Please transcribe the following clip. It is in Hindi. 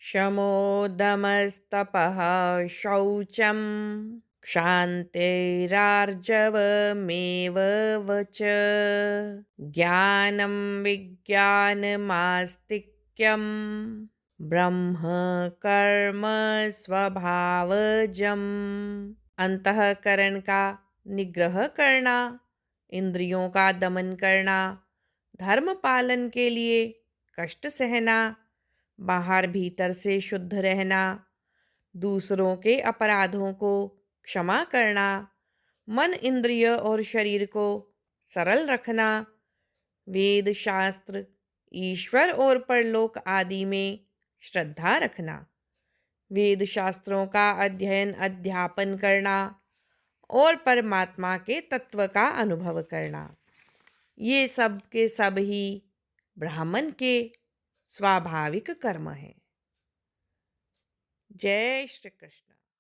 शमोदमस्तपः शौचं क्षान्तिरार्जवमेव वच ज्ञानं विज्ञानमास्तिक्यं ब्रह्म कर्म स्वभावजम्। अंतःकरण का निग्रह करना, इंद्रियों का दमन करना, धर्म पालन के लिए कष्ट सहना, बाहर भीतर से शुद्ध रहना, दूसरों के अपराधों को क्षमा करना, मन इंद्रिय और शरीर को सरल रखना, वेद शास्त्र, ईश्वर और परलोक आदि में श्रद्धा रखना, वेद शास्त्रों का अध्ययन अध्यापन करना और परमात्मा के तत्व का अनुभव करना, ये सब के सब ही ब्राह्मण के स्वाभाविक कर्म हैं। जय श्री कृष्ण।